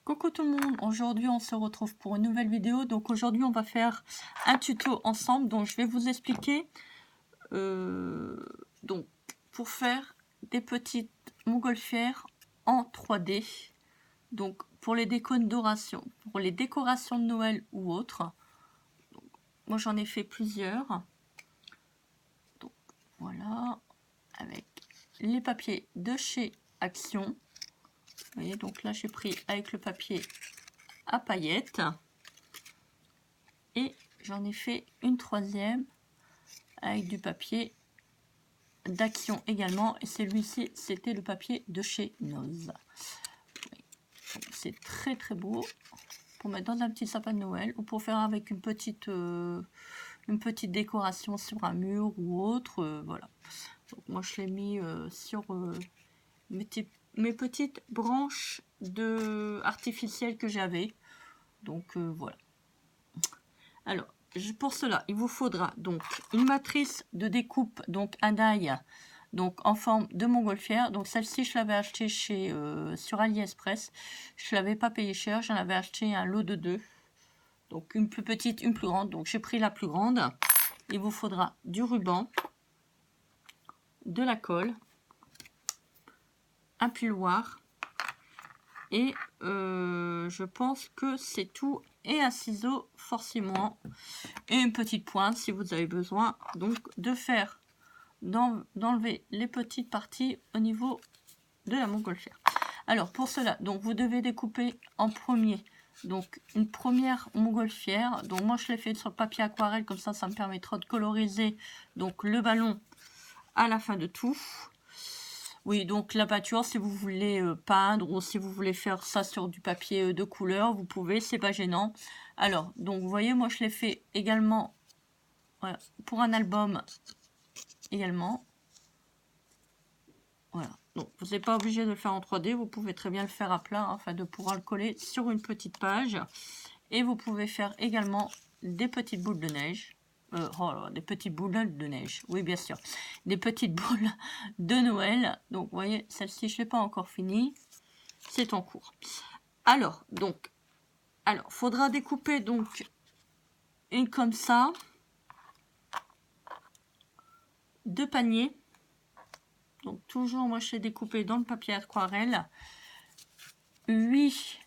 Coucou tout le monde, aujourd'hui on se retrouve pour une nouvelle vidéo. Donc aujourd'hui on va faire un tuto ensemble. Donc je vais vous expliquer donc pour faire des petites montgolfières en 3D. Donc pour les décorations, de Noël ou autres. Donc, moi j'en ai fait plusieurs. Donc voilà, avec les papiers de chez Action. Vous voyez, donc là j'ai pris avec le papier à paillettes et j'en ai fait une troisième avec du papier d'Action également, et celui-ci c'était le papier de chez Noz. C'est très très beau pour mettre dans un petit sapin de Noël ou pour faire avec une petite décoration sur un mur ou autre. Voilà, donc moi je l'ai mis sur mes petites branches artificielles que j'avais. Donc voilà. Alors, pour cela, il vous faudra donc une matrice de découpe, donc un die, donc en forme de montgolfière. Donc celle-ci, je l'avais acheté sur AliExpress. Je ne l'avais pas payé cher, j'en avais acheté un lot de 2. Donc une plus petite, une plus grande. Donc j'ai pris la plus grande. Il vous faudra du ruban, de la colle, un piloir. Et je pense que c'est tout. Et un ciseau forcément. Et une petite pointe si vous avez besoin. Donc d'enlever les petites parties au niveau de la montgolfière. Alors pour cela, donc vous devez découper en premier. Donc une première montgolfière. Donc moi je l'ai fait sur le papier aquarelle. Comme ça me permettra de coloriser donc le ballon à la fin de tout. Oui, donc la peinture, si vous voulez peindre ou si vous voulez faire ça sur du papier de couleur, vous pouvez, c'est pas gênant. Alors, donc vous voyez, moi je l'ai fait également voilà, pour un album également. Voilà, donc vous n'êtes pas obligé de le faire en 3D, vous pouvez très bien le faire à plat, hein, afin de pouvoir le coller sur une petite page. Et vous pouvez faire également des petites boules de neige. Des petites boules de neige, oui bien sûr, des petites boules de Noël. Donc vous voyez, celle-ci je l'ai pas encore fini, c'est en cours. Alors faudra découper donc une comme ça, 2 paniers. Donc toujours moi je l'ai découpé dans le papier aquarelle, 8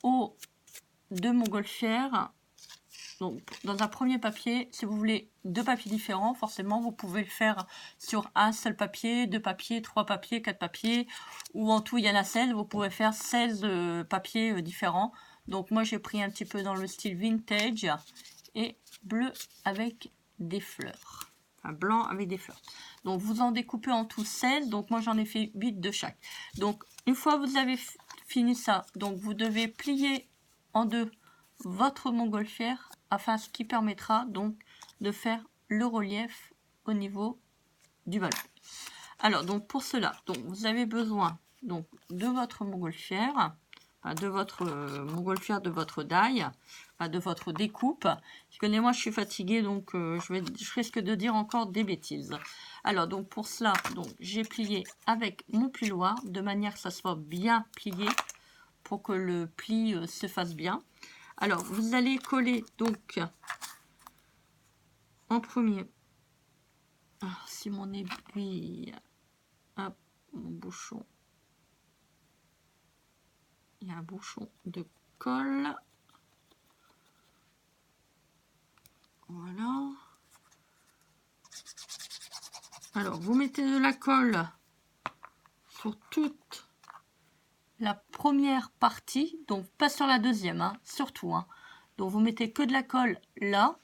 hauts de montgolfière. Donc, dans un premier papier, si vous voulez 2 papiers différents, forcément, vous pouvez le faire sur un seul papier, 2 papiers, 3 papiers, 4 papiers, ou en tout, il y en a 16. Vous pouvez faire 16 papiers différents. Donc, moi, j'ai pris un petit peu dans le style vintage et bleu avec des fleurs. Enfin, blanc avec des fleurs. Donc, vous en découpez en tout 16. Donc, moi, j'en ai fait 8 de chaque. Donc, une fois que vous avez fini ça, donc vous devez plier en deux votre montgolfière, afin ce qui permettra donc de faire le relief au niveau du ballon. Alors donc pour cela, donc vous avez besoin donc de votre montgolfière, de votre montgolfière, de votre die, de votre découpe. Moi je suis fatiguée, donc je risque de dire encore des bêtises. Alors donc pour cela, donc j'ai plié avec mon piloir de manière que ça soit bien plié pour que le pli se fasse bien. Alors, vous allez coller donc en premier. Alors, si mon aiguille, hop, mon bouchon, il y a un bouchon de colle. Voilà. Alors, vous mettez de la colle sur toute la première partie, donc pas sur la deuxième, hein, surtout. Hein. Donc, vous mettez que de la colle là.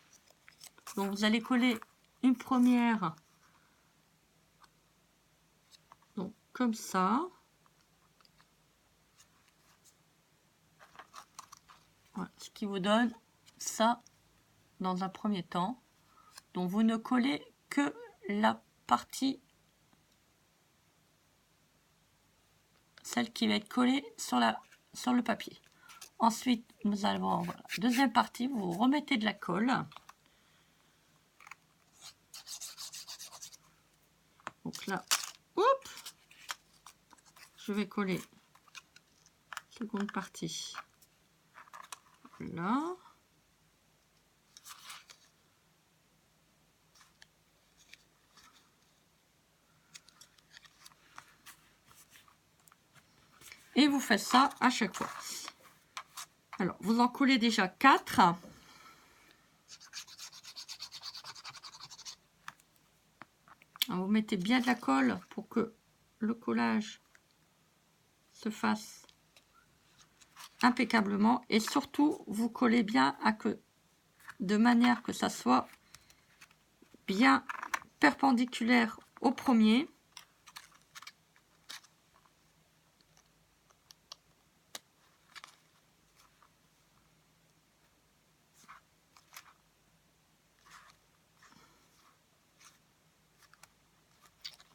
Donc, vous allez coller une première. Donc, comme ça. Voilà, ce qui vous donne ça dans un premier temps. Donc, vous ne collez que la partie, celle qui va être collée sur le papier. Ensuite, nous allons voilà, deuxième partie, vous remettez de la colle. Donc là, hop, je vais coller seconde partie. Là. Et vous faites ça à chaque fois. Alors, vous en collez déjà 4. Alors, vous mettez bien de la colle pour que le collage se fasse impeccablement. Et surtout, vous collez bien de manière que ça soit bien perpendiculaire au premier.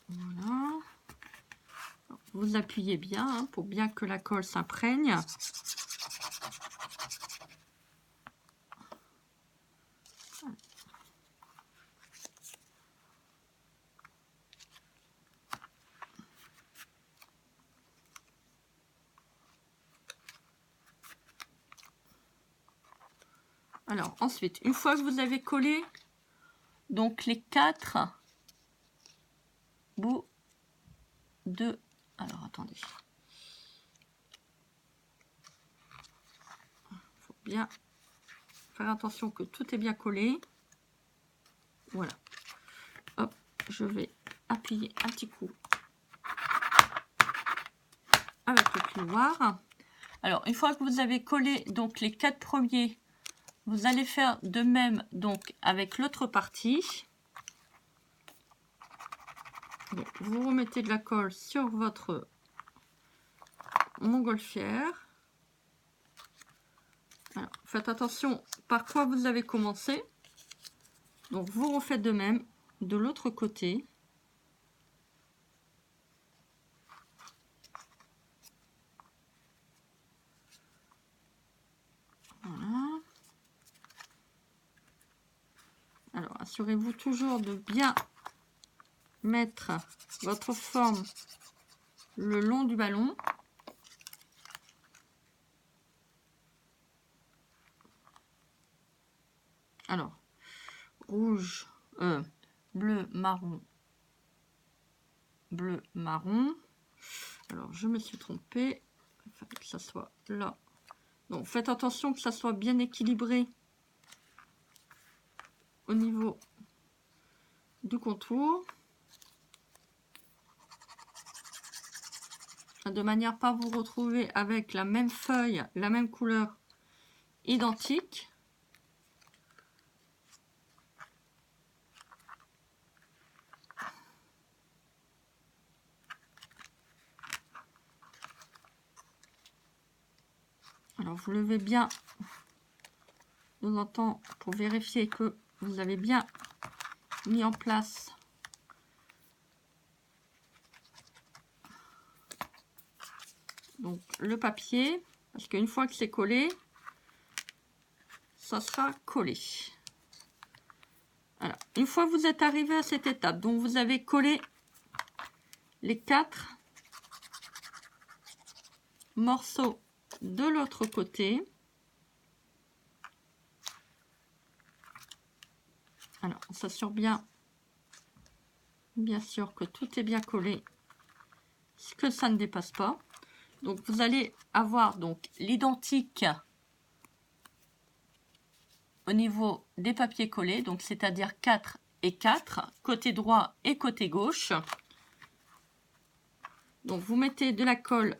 Voilà. Vous appuyez bien hein, pour bien que la colle s'imprègne. Alors ensuite, une fois que vous avez collé donc les 4 bouts de... Alors attendez. Il faut bien faire attention que tout est bien collé. Voilà. Hop, je vais appuyer un petit coup avec le plioir. Alors, une fois que vous avez collé donc les 4 premiers, vous allez faire de même donc avec l'autre partie. Donc, vous remettez de la colle sur votre montgolfière. Alors, faites attention par quoi vous avez commencé. Donc, vous refaites de même de l'autre côté. Voilà. Alors, assurez-vous toujours de bien mettre votre forme le long du ballon. Alors, rouge, bleu, marron, bleu, marron. Alors, je me suis trompée. Il fallait que ça soit là. Donc, faites attention que ça soit bien équilibré au niveau du contour. De manière à pas vous retrouver avec la même feuille, la même couleur identique. Alors, vous levez bien de temps en temps pour vérifier que vous avez bien mis en place donc le papier, parce qu'une fois que c'est collé, ça sera collé. Alors, une fois que vous êtes arrivé à cette étape, donc vous avez collé les 4 morceaux de l'autre côté. Alors, on s'assure bien sûr que tout est bien collé, que ça ne dépasse pas. Donc, vous allez avoir donc l'identique au niveau des papiers collés, donc c'est-à-dire 4 et 4, côté droit et côté gauche. Donc, vous mettez de la colle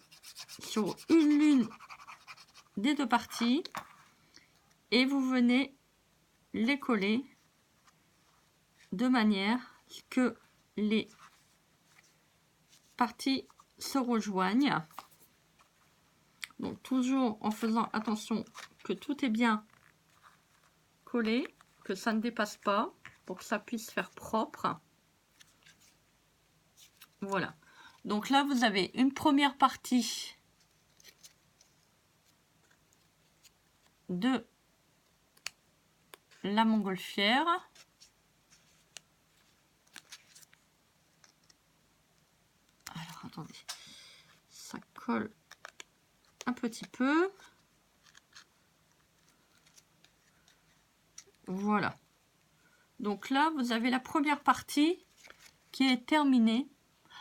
sur l'une des deux parties et vous venez les coller de manière que les parties se rejoignent. Donc toujours en faisant attention que tout est bien collé, que ça ne dépasse pas, pour que ça puisse faire propre. Voilà. Donc là, vous avez une première partie de la montgolfière. Alors, attendez. Ça colle un petit peu. Voilà. Donc là, vous avez la première partie qui est terminée.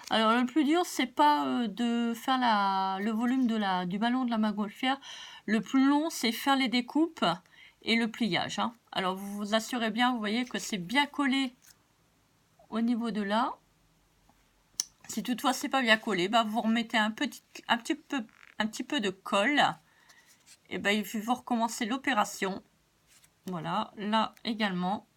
Alors le plus dur, c'est pas de faire le volume du ballon de la montgolfière. Le plus long, c'est faire les découpes et le pliage. Hein. Alors vous vous assurez bien, vous voyez que c'est bien collé au niveau de là. Si toutefois c'est pas bien collé, bah, vous remettez un petit peu de colle. Et ben il faut recommencer l'opération. Voilà, là également.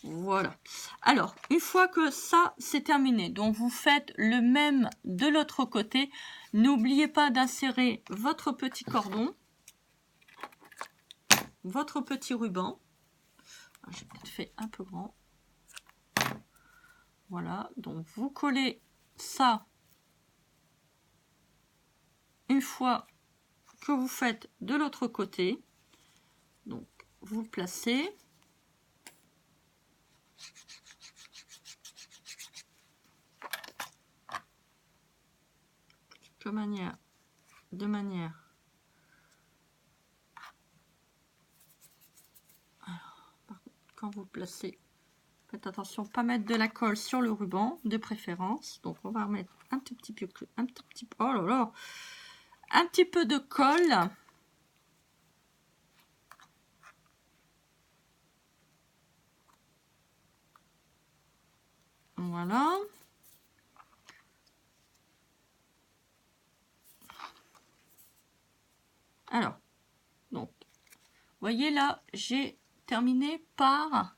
Voilà. Alors, une fois que ça, c'est terminé, donc vous faites le même de l'autre côté. N'oubliez pas d'insérer votre petit cordon, votre petit ruban. J'ai peut-être fait un peu grand. Voilà, donc vous collez ça une fois que vous faites de l'autre côté. Donc, vous le placez. De manière alors, par contre, quand vous placez, faites attention, pas mettre de la colle sur le ruban de préférence. Donc on va remettre un tout petit peu, oh là là, un petit peu de colle. Voilà. Alors, donc, voyez là, j'ai terminé par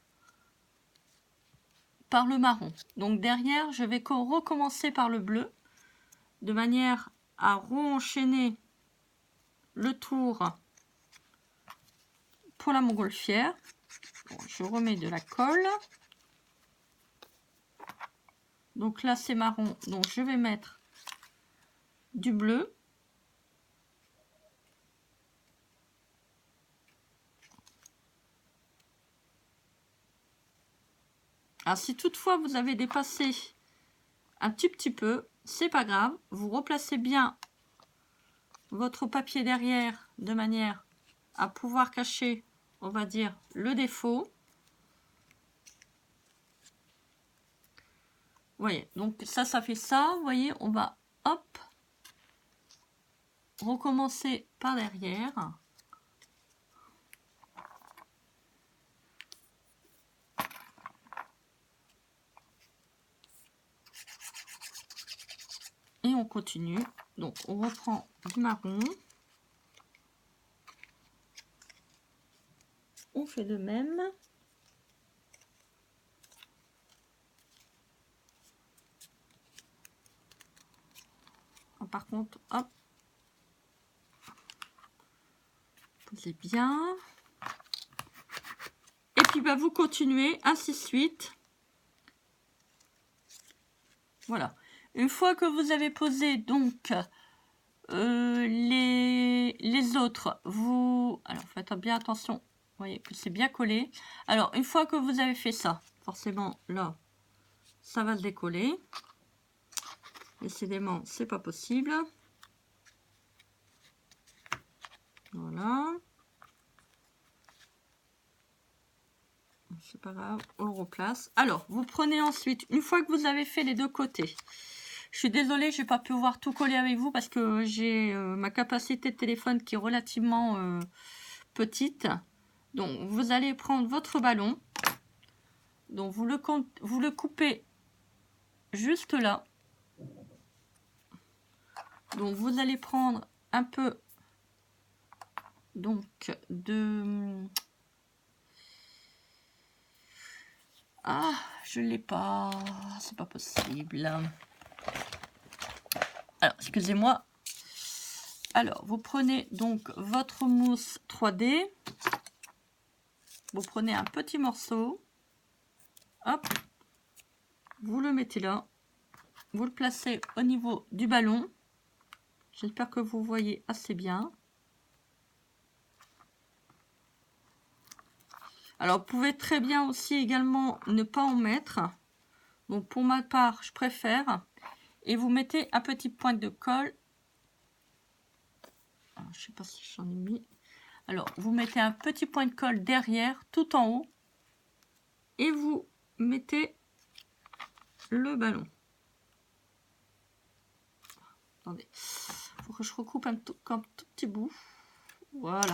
le marron. Donc derrière, je vais recommencer par le bleu, de manière à re-enchaîner le tour pour la montgolfière. Bon, je remets de la colle. Donc là, c'est marron, donc je vais mettre du bleu. Alors, si toutefois vous avez dépassé un petit peu, c'est pas grave. Vous replacez bien votre papier derrière de manière à pouvoir cacher, on va dire, le défaut. Vous voyez, donc ça fait ça. Vous voyez, on va, hop, recommencer par derrière. Et on continue. Donc, on reprend du marron. On fait de même. Par contre, hop, posez bien. Et puis, bah, vous continuez, ainsi de suite. Voilà. Une fois que vous avez posé donc les autres, vous... Alors, faites bien attention. Vous voyez que c'est bien collé. Alors, une fois que vous avez fait ça, forcément, là, ça va se décoller. Décidément, c'est pas possible. Voilà. C'est pas grave, on le replace. Alors, vous prenez ensuite, une fois que vous avez fait les deux côtés, je suis désolée, je n'ai pas pu voir tout coller avec vous parce que j'ai ma capacité de téléphone qui est relativement petite. Donc, vous allez prendre votre ballon. Donc, vous le coupez juste là. Donc, vous allez prendre un peu donc de... Ah, je l'ai pas. C'est pas possible. Alors, excusez-moi. Alors, vous prenez donc votre mousse 3D. Vous prenez un petit morceau. Hop. Vous le mettez là. Vous le placez au niveau du ballon. J'espère que vous voyez assez bien. Alors, vous pouvez très bien aussi également ne pas en mettre. Donc, pour ma part, je préfère. Et vous mettez un petit point de colle je sais pas si j'en ai mis. Alors, vous mettez un petit point de colle derrière, tout en haut. Et vous mettez le ballon. Attendez, il faut que je recoupe un tout petit bout. Voilà.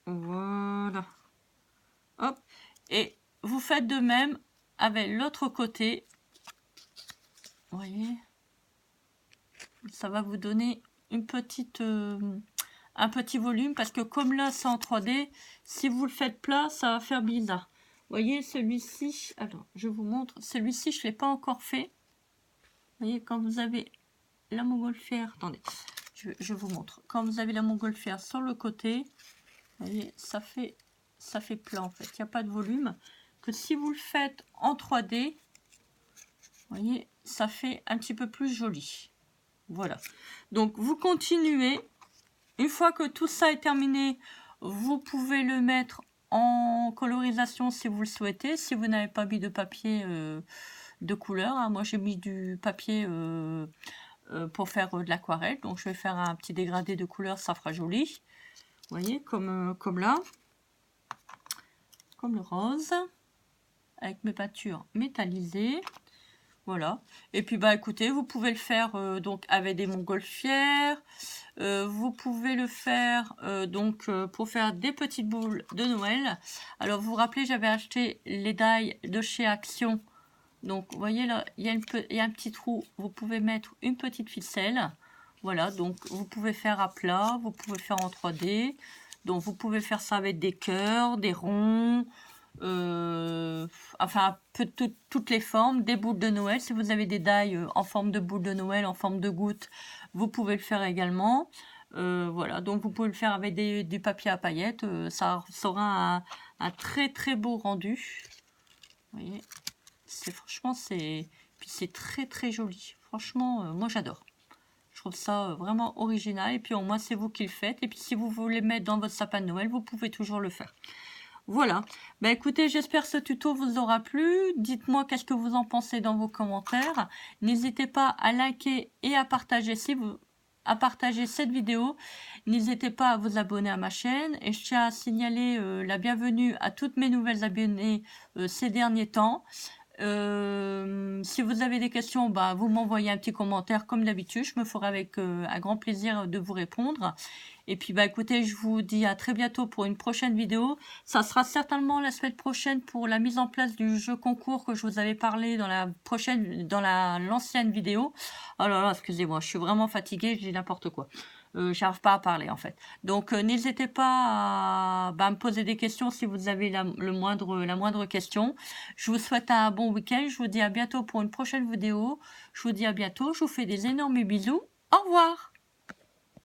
Voilà. Hop. Et vous faites de même avec l'autre côté. Vous voyez, ça va vous donner une petite, un petit volume parce que comme là c'est en 3D, si vous le faites plat, ça va faire bizarre. Vous voyez celui-ci, alors je vous montre, celui-ci je ne l'ai pas encore fait. Vous voyez quand vous avez la montgolfière, attendez, je vous montre. Quand vous avez la montgolfière sur le côté, vous voyez, ça fait plat en fait, il n'y a pas de volume. Que si vous le faites en 3D, vous voyez, ça fait un petit peu plus joli. Voilà. Donc, vous continuez. Une fois que tout ça est terminé, vous pouvez le mettre en colorisation si vous le souhaitez. Si vous n'avez pas mis de papier de couleur. Hein. Moi, j'ai mis du papier pour faire de l'aquarelle. Donc, je vais faire un petit dégradé de couleur. Ça fera joli. Vous voyez, comme là. Comme le rose. Avec mes peintures métallisées. Voilà. Et puis, bah, écoutez, vous pouvez le faire donc avec des montgolfières. Vous pouvez le faire pour faire des petites boules de Noël. Alors, vous vous rappelez, j'avais acheté les die de chez Action. Donc, vous voyez là, il y a un petit trou. Vous pouvez mettre une petite ficelle. Voilà, donc vous pouvez faire à plat. Vous pouvez faire en 3D. Donc, vous pouvez faire ça avec des cœurs, des ronds. Enfin un peu toutes les formes, des boules de Noël. Si vous avez des die en forme de boules de Noël, en forme de gouttes, vous pouvez le faire également. Voilà, donc vous pouvez le faire avec du papier à paillettes. Ça sera un très très beau rendu. Vous voyez, franchement c'est très très joli. Franchement, moi j'adore. Je trouve ça vraiment original. Et puis au moins c'est vous qui le faites. Et puis si vous voulez mettre dans votre sapin de Noël, vous pouvez toujours le faire. Voilà, bah écoutez, j'espère que ce tuto vous aura plu. Dites-moi qu'est-ce que vous en pensez dans vos commentaires. N'hésitez pas à liker et à partager cette vidéo. N'hésitez pas à vous abonner à ma chaîne. Et je tiens à signaler la bienvenue à toutes mes nouvelles abonnées ces derniers temps. Si vous avez des questions, bah, vous m'envoyez un petit commentaire comme d'habitude. Je me ferai avec un grand plaisir de vous répondre. Et puis, bah, écoutez, je vous dis à très bientôt pour une prochaine vidéo. Ça sera certainement la semaine prochaine pour la mise en place du jeu concours que je vous avais parlé dans l'ancienne vidéo. Oh là là, excusez-moi, je suis vraiment fatiguée, je dis n'importe quoi. J'arrive pas à parler en fait. Donc n'hésitez pas à me poser des questions si vous avez la moindre question. Je vous souhaite un bon week-end. Je vous dis à bientôt pour une prochaine vidéo. Je vous dis à bientôt. Je vous fais des énormes bisous. Au revoir.